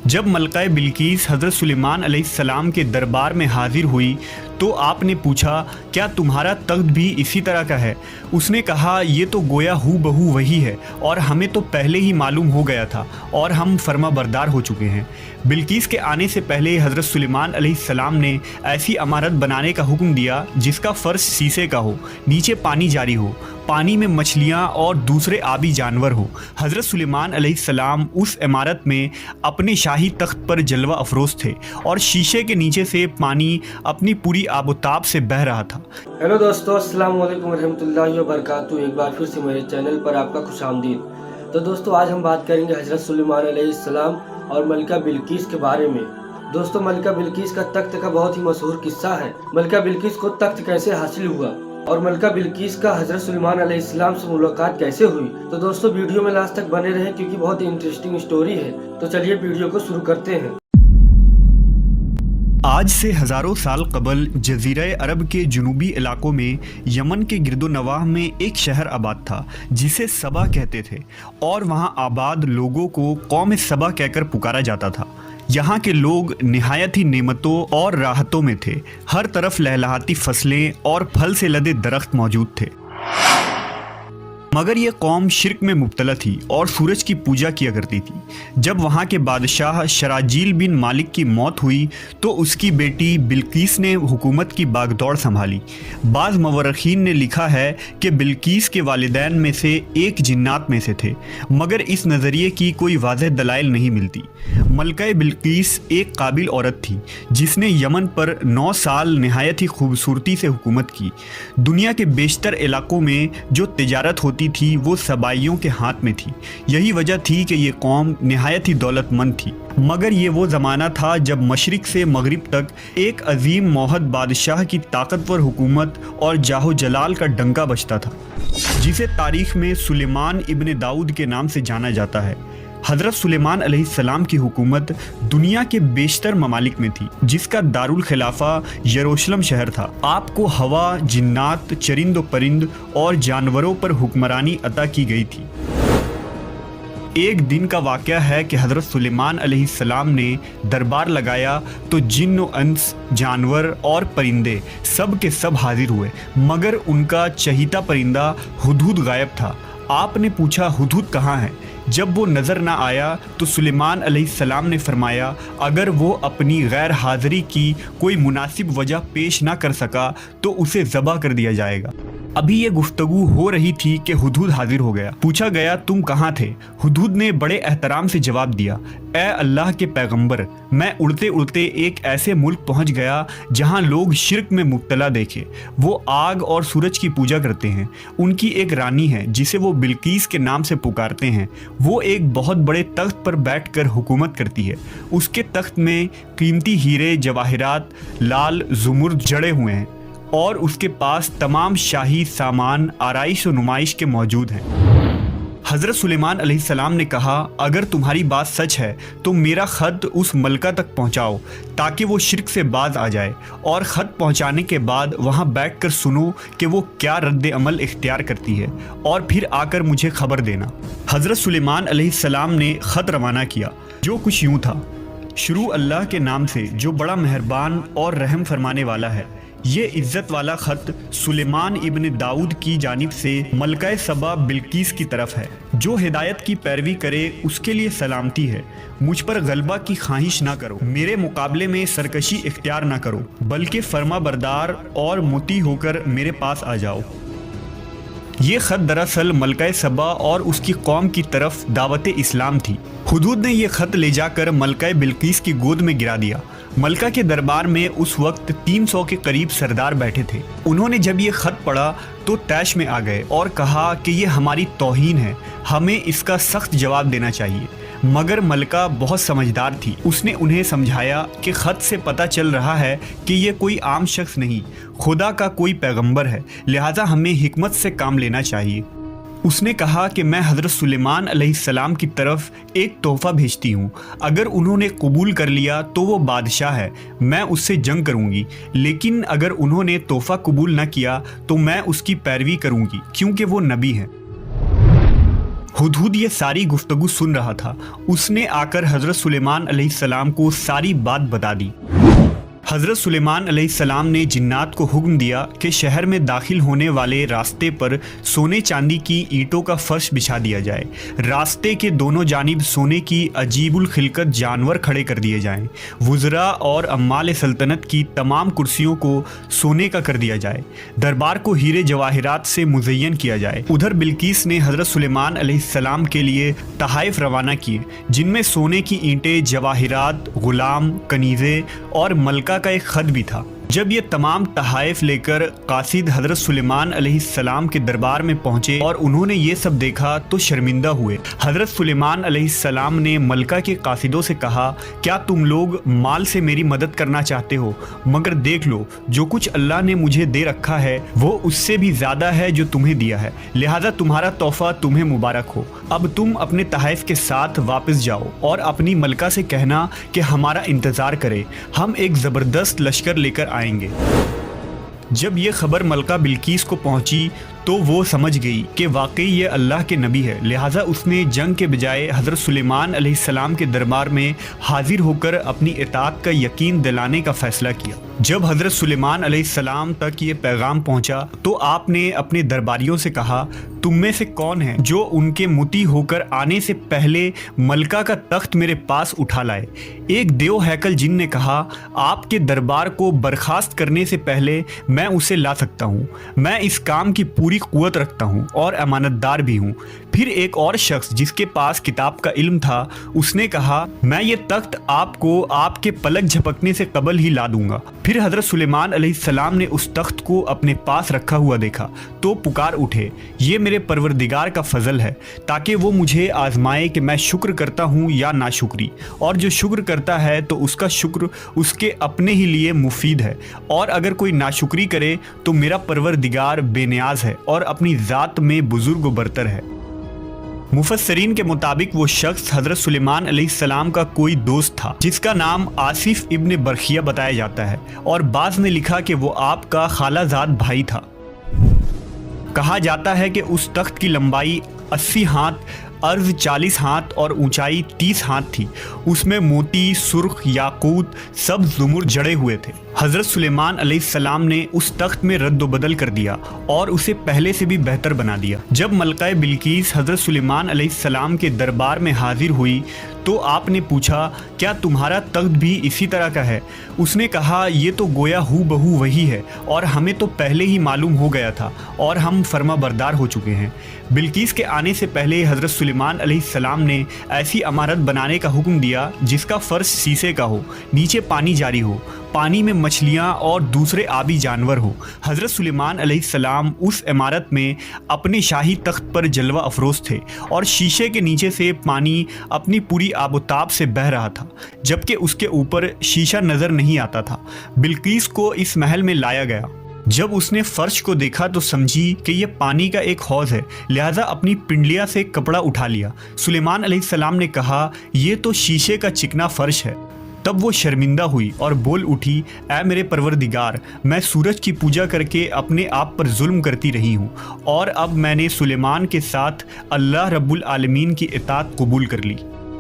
जब मलका बिल्कीस हज़रत सुलेमान अलैहिस्सलाम के दरबार में हाजिर हुई तो आपने पूछा, क्या तुम्हारा तख्त भी इसी तरह का है? उसने कहा, ये तो गोया हू बहू वही है और हमें तो पहले ही मालूम हो गया था और हम फर्माबरदार हो चुके हैं। बिल्कीस के आने से पहले हज़रत सुलेमान अलैहिस्सलाम ने ऐसी इमारत बनाने का हुक्म दिया जिसका फ़र्श शीशे का हो, नीचे पानी जारी हो, पानी में मछलियाँ और दूसरे आबी जानवर हो। हज़रत सुलेमान अलैहिस्सलाम उस इमारत में अपने शाही तख्त पर जलवा अफरोज़ थे और शीशे के नीचे से पानी अपनी पूरी आबोताब से बह रहा था। हेलो दोस्तों, अस्सलाम वालेकुम रहमतुल्लाहि व बरकातहू। एक बार फिर से मेरे चैनल पर आपका खुशामदीद। तो दोस्तों, आज हम बात करेंगे हज़रत सुलेमान अलैहिस्सलाम और मलिका बिल्कीस के बारे में। दोस्तों, मलिका बिल्कीस का तख्त का बहुत ही मशहूर किस्सा है। मलिका बिल्कीस को तख्त कैसे हासिल हुआ और मलिका बिल्कीस का हज़रत सुलेमान अलैहिस्सलाम से मुलाकात कैसे हुई। तो दोस्तों, वीडियो में लास्ट तक बने रहें क्योंकि बहुत ही इंटरेस्टिंग स्टोरी है। तो चलिए वीडियो को शुरू करते हैं। आज से हज़ारों साल कबल जज़ीरा अरब के जुनूबी इलाकों में यमन के गिरदोनवाह में एक शहर आबाद था जिसे सबा कहते थे और वहाँ आबाद लोगों को कौम सबा कहकर पुकारा जाता था। यहाँ के लोग निहायत ही नेमतों और राहतों में थे। हर तरफ लहलहाती फसलें और फल से लदे दरख्त मौजूद थे। मगर यह कौम शिर्क में मुब्तला थी और सूरज की पूजा किया करती थी। जब वहाँ के बादशाह शराजील बिन मालिक की मौत हुई तो उसकी बेटी बिल्कीस ने हुकूमत की बागदौड़ संभाली। बाज़ मवर्रखीन ने लिखा है कि बिल्कीस के वालिदैन में से एक जिन्नात में से थे, मगर इस नज़रिए की कोई वाज़ेह दलाइल नहीं मिलती। मलिका बिल्कीस एक काबिल औरत थी जिसने यमन पर 9 साल नहायत ही खूबसूरती से हुकूमत की। दुनिया के बेशतर इलाकों में जो तिजारत होती थी वो सबाइयों के हाथ में थी। यही वजह थी कि ये कौम नहायत ही दौलतमंद थी। मगर ये वो ज़माना था जब मशरिक़ से मगरिब तक एक अजीम मौहद बादशाह की ताकतवर हुकूमत और जाहो जलाल का डंका बजता था, जिसे तारीख़ में सुलेमान इब्न दाऊद के नाम से जाना जाता है। हज़रत सुलेमान अलैहिस्सलाम की हुकूमत दुनिया के बेशतर ममालिक में थी, जिसका दारुल खिलाफा यरूशलेम शहर था। आपको हवा, जिन्नात, चरिंद व परिंद और जानवरों पर हुक्मरानी अता की गई थी। एक दिन का वाक़या है कि हज़रत सुलेमान अलैहिस्सलाम ने दरबार लगाया तो जिन्न व अंस, जानवर और परिंदे सब के सब हाजिर हुए, मगर उनका चहीता परिंदा हुदहुद गायब था। आपने पूछा, हुदहुद कहाँ है? जब वो नज़र ना आया तो सुलेमान अलैहिस्सलाम ने फरमाया, अगर वो अपनी गैर हाज़िरी की कोई मुनासिब वजह पेश ना कर सका तो उसे ज़बह कर दिया जाएगा। अभी ये गुफ्तगू हो रही थी कि हुदहुद हाजिर हो गया। पूछा गया, तुम कहाँ थे? हुदहुद ने बड़े एहतराम से जवाब दिया, ए अल्लाह के पैगंबर, मैं उड़ते उड़ते एक ऐसे मुल्क पहुँच गया जहाँ लोग शिर्क में मुब्तला देखे। वो आग और सूरज की पूजा करते हैं। उनकी एक रानी है जिसे वो बिल्कीस के नाम से पुकारते हैं। वो एक बहुत बड़े तख्त पर बैठकर हुकूमत करती है। उसके तख्त में कीमती हीरे जवाहिरात लाल ज़ुमुर्द जड़े हुए हैं और उसके पास तमाम शाही सामान आराइश और नुमाइश के मौजूद हैं। हज़रत सुलेमान अलैहिस्सलाम ने कहा, अगर तुम्हारी बात सच है तो मेरा ख़त उस मलका तक पहुंचाओ ताकि वो शिर्क से बाज आ जाए, और ख़त पहुंचाने के बाद वहां बैठकर सुनो कि वो क्या रद्द अमल इख्तियार करती है और फिर आकर मुझे खबर देना। हज़रत सुलेमान अलैहिस्सलाम ने ख़त रवाना किया, जो कुछ यूँ था, शुरू अल्लाह के नाम से जो बड़ा मेहरबान और रहम फरमाने वाला है। ये इज़्ज़त वाला ख़त सुलेमान इब्न दाऊद की जानिब से मलिका सबा बिल्कीस की तरफ है। जो हिदायत की पैरवी करे उसके लिए सलामती है। मुझ पर गलबा की ख्वाहिश ना करो, मेरे मुकाबले में सरकशी इख्तियार ना करो, बल्कि फर्मा बरदार और मुती होकर मेरे पास आ जाओ। ये ख़त दरअसल मलिका सबा और उसकी कौम की तरफ दावत इस्लाम थी। हुदहुद ने यह ख़त ले जाकर मलिका बिल्कीस की गोद में गिरा दिया। मलिका के दरबार में उस वक्त 300 के करीब सरदार बैठे थे। उन्होंने जब ये ख़त पढ़ा तो तैश में आ गए और कहा कि ये हमारी तौहीन है, हमें इसका सख्त जवाब देना चाहिए। मगर मलिका बहुत समझदार थी। उसने उन्हें समझाया कि ख़त से पता चल रहा है कि ये कोई आम शख्स नहीं, खुदा का कोई पैगंबर है, लिहाजा हमें हिकमत से काम लेना चाहिए। उसने कहा कि मैं हज़रत सुलेमान अलैहिस्सलाम की तरफ एक तोहफ़ा भेजती हूँ। अगर उन्होंने कबूल कर लिया तो वो बादशाह है, मैं उससे जंग करूँगी, लेकिन अगर उन्होंने तोहफ़ा कबूल न किया तो मैं उसकी पैरवी करूँगी क्योंकि वो नबी है। हुदहुद ये सारी गुफ्तगू सुन रहा था। उसने आकर हज़रत सुलेमान अलैहिस्सलाम को सारी बात बता दी। हज़रत सुलेमान अलैहिस्सलाम ने जिन्नात को हुक्म दिया कि शहर में दाखिल होने वाले रास्ते पर सोने चांदी की ईंटों का फर्श बिछा दिया जाए। रास्ते के दोनों जानिब सोने की अजीबुल खिलकत जानवर खड़े कर दिए जाएं। वुज़रा और अम्माल सल्तनत की तमाम कुर्सियों को सोने का कर दिया जाए। दरबार को हीरे जवाहिरात से मुज़य्यन किया जाए। उधर बिल्कीस ने हज़रत सुलेमान अलैहिस्सलाम के लिए तहाइफ रवाना किए, जिनमें सोने की ईंटें, जवाहिरात, गुलाम, कनीज़े और मलका का एक खत भी था। जब ये तमाम तहाइफ लेकर कासिद हज़रत सुलेमान अलैहिस्सलाम के दरबार में पहुंचे और उन्होंने ये सब देखा तो शर्मिंदा हुए। हज़रत सुलेमान अलैहिस्सलाम ने मलका के कासिदों से कहा, क्या तुम लोग माल से मेरी मदद करना चाहते हो? मगर देख लो, जो कुछ अल्लाह ने मुझे दे रखा है वो उससे भी ज़्यादा है जो तुम्हें दिया है, लिहाजा तुम्हारा तोहफ़ा तुम्हें मुबारक हो। अब तुम अपने तहाइफ के साथ वापस जाओ और अपनी मलका से कहना कि हमारा इंतज़ार करे, हम एक ज़बरदस्त लश्कर लेकर आएंगे। जब ये खबर मलका बिल्कीस को पहुंची तो वो समझ गई कि वाकई ये अल्लाह के नबी है, लिहाजा उसने जंग के बजाय हज़रत सुलेमान अलैहिस्सलाम के दरबार में हाजिर होकर अपनी इताअत का यकीन दिलाने का फ़ैसला किया। जब हज़रत सुलेमान अलैहिस्सलाम तक ये पैगाम पहुंचा तो आपने अपने दरबारियों से कहा, तुम में से कौन है जो उनके मुती होकर आने से पहले मलका का तख्त मेरे पास उठा लाए? एक देव हैकल जिन ने कहा, आपके दरबार को बर्खास्त करने से पहले मैं उसे ला सकता हूँ। मैं इस काम की पूरी क़ुव्वत रखता हूँ और अमानतदार भी हूँ। फिर एक और शख्स जिसके पास किताब का इल्म था, उसने कहा, मैं ये तख्त आपको आपके पलक झपकने से कबल ही ला दूंगा। फिर हज़रत सुलेमान अलैहिस्सलाम ने उस तख्त को अपने पास रखा हुआ देखा तो पुकार उठे, ये मेरे परवरदिगार का फजल है ताकि वो मुझे आजमाए कि मैं शुक्र करता हूँ या नाशुक्री, और जो शुक्र करता है तो उसका शुक्र उसके अपने ही लिए मुफीद है, और अगर कोई नाशुक्री करे तो मेरा परवरदिगार बेनियाज है और अपनी ज़ात में बुजुर्ग व बरतर है। मुफस्सरीन के मुताबिक वो शख्स हज़रत सुलेमान अलैहिस्सलाम का कोई दोस्त था जिसका नाम आसिफ इब्न बरखिया बताया जाता है, और बाज़ ने लिखा कि वो आपका खालाजाद भाई था। कहा जाता है कि उस तख्त की लंबाई 80 हाथ, अर्ज़ 40 हाथ और ऊंचाई 30 हाथ थी। उसमें मोती, सुर्ख, याकूत, सब ज़ुमुर जड़े हुए थे। हज़रत सुलेमान अलैहिस्सलाम ने उस तख्त में रद्द बदल कर दिया और उसे पहले से भी बेहतर बना दिया। जब मलकाए बिल्कीस हज़रत सुलेमान अलैहिस्सलाम के दरबार में हाजिर हुई तो आपने पूछा, क्या तुम्हारा तख्त भी इसी तरह का है? उसने कहा, ये तो गोया हू बहू वही है और हमें तो पहले ही मालूम हो गया था और हम फर्मा बरदार हो चुके हैं। बिल्कीस के आने से पहले हज़रत सुलेमान अलैहिस्सलाम ने ऐसी इमारत बनाने का हुक्म दिया जिसका फ़र्श शीशे का हो, नीचे पानी जारी हो, पानी में मछलियाँ और दूसरे आबी जानवर हो। हज़रत सुलेमान अलैहिस्सलाम उस इमारत में अपने शाही तख्त पर जलवा अफरोज़ थे और शीशे के नीचे से पानी अपनी पूरी आबोताब से बह रहा था, जबकि उसके ऊपर शीशा नज़र नहीं आता था। बिल्कीस को इस महल में लाया गया। जब उसने फर्श को देखा तो समझी कि यह पानी का एक हौज़ है, लिहाजा अपनी पिंडलिया से कपड़ा उठा लिया। सुलेमान अलैहिस्सलाम ने कहा, यह तो शीशे का चिकना फर्श है। तब वो शर्मिंदा हुई और बोल उठी, ऐ मेरे परवरदिगार, मैं सूरज की पूजा करके अपने आप पर जुल्म करती रही हूँ और अब मैंने सुलेमान के साथ अल्लाह रब्बुल आलमीन की इताअत कबूल कर ली।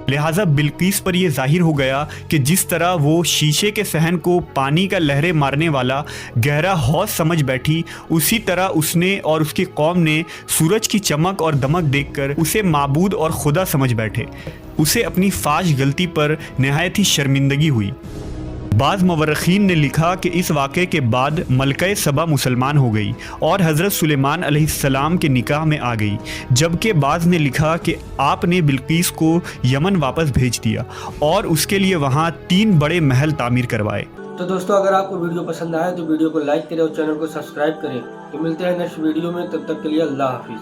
लिहाजा बिल्कीस पर यह जाहिर हो गया कि जिस तरह वो शीशे के सहन को पानी का लहरें मारने वाला गहरा हौज समझ बैठी, उसी तरह उसने और उसकी कौम ने सूरज की चमक और दमक देखकर उसे माबूद और खुदा समझ बैठे। उसे अपनी फाश गलती पर नहायत ही शर्मिंदगी हुई। बाज़ मवर्रखीन ने लिखा कि इस वाक़े के बाद मलका सबा मुसलमान हो गई और हज़रत सुलेमान अलैहिस्सलाम के निकाह में आ गई, जबकि बाज़ ने लिखा कि आपने बिल्कीस को यमन वापस भेज दिया और उसके लिए वहाँ 3 बड़े महल तामीर करवाए। तो दोस्तों, अगर आपको वीडियो पसंद आए तो वीडियो को लाइक करें और चैनल को सब्सक्राइब करें। तो मिलते हैं नेक्स्ट वीडियो में, तब तक के लिए अल्लाह हाफिज़।